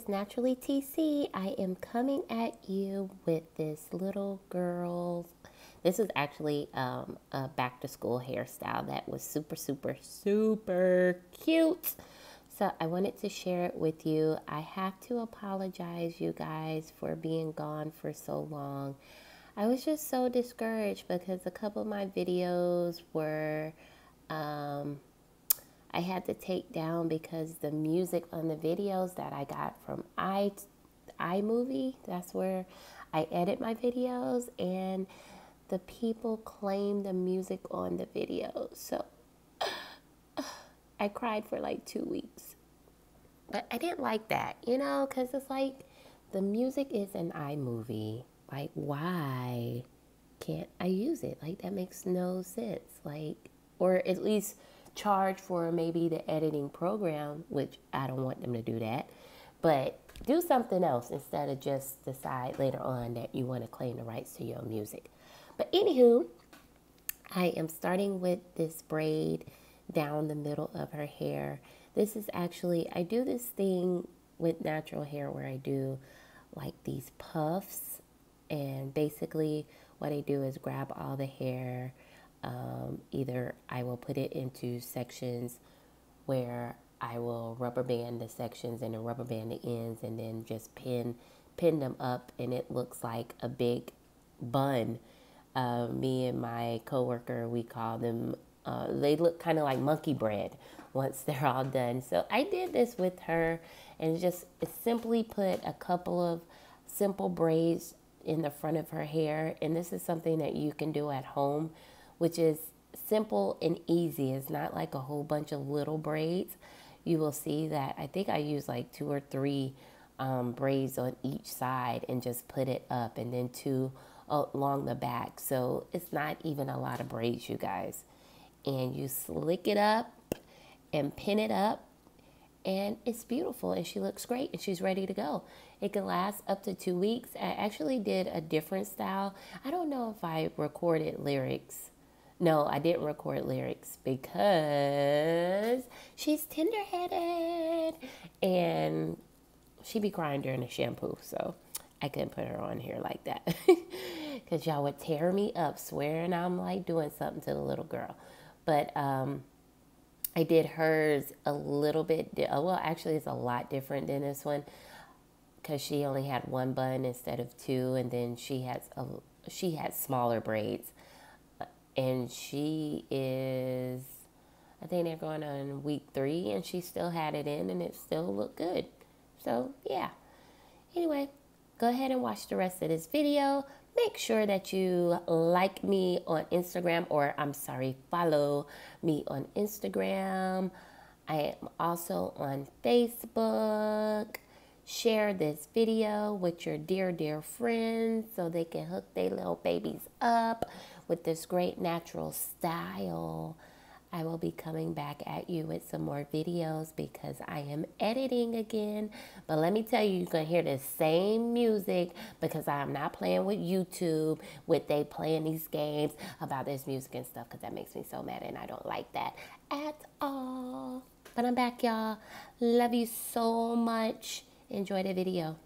it's Naturally TC. I am coming at you with this little girl's. This is actually a back to school hairstyle that was super, super, super cute. So I wanted to share it with you. I have to apologize, you guys, for being gone for so long. I was just so discouraged because a couple of my videos were I had to take down because the music on the videos that I got from iMovie, that's where I edit my videos, and the people claim the music on the videos. So I cried for like 2 weeks. But I didn't like that, because it's like the music is an iMovie. Like, why can't I use it? Like, that makes no sense. Like, or at least charge for maybe the editing program, which I don't want them to do that. But do something else instead of just decide later on that you want to claim the rights to your music. But anywho, I am starting with this braid down the middle of her hair. This is actually, I do this thing with natural hair where I do like these puffs, and basically what I do is grab all the hair. Either I will put it into sections where I will rubber band the sections and then rubber band the ends, and then just pin them up, and it looks like a big bun. Me and my coworker, we call them, they look kind of like monkey bread once they're all done. So I did this with her, and just simply put a couple of simple braids in the front of her hair. And this is something that you can do at home, which is simple and easy. It's not like a whole bunch of little braids. You will see that I think I use like 2 or 3 braids on each side and just put it up, and then 2 along the back. So it's not even a lot of braids, you guys. And you slick it up and pin it up, and it's beautiful, and she looks great, and she's ready to go. It can last up to 2 weeks. I actually did a different style. I don't know if I recorded lyrics. No, I didn't record lyrics because she's tender-headed and she be crying during the shampoo, so I couldn't put her on here like that because y'all would tear me up swearing I'm like doing something to the little girl. But I did hers a little bit, well, actually it's a lot different than this one because she only had 1 bun instead of 2, and then she had smaller braids. And she is, I think they're going on week 3, and she still had it in, and it still looked good. So, yeah. Anyway, go ahead and watch the rest of this video. Make sure that you like me on Instagram, or follow me on Instagram. I am also on Facebook. Share this video with your dear, dear friends so they can hook their little babies up with this great natural style. I will be coming back at you with some more videos because I am editing again. But let me tell you, you're going to hear the same music because I'm not playing with YouTube with they playing these games about this music and stuff, because that makes me so mad, and I don't like that at all. But I'm back, y'all. Love you so much. Enjoy the video.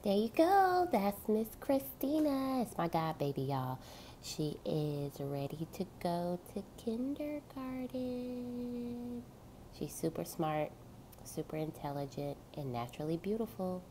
There you go. That's Miss Christina. It's my god baby, y'all. She is ready to go to kindergarten. She's super smart, super intelligent, and naturally beautiful.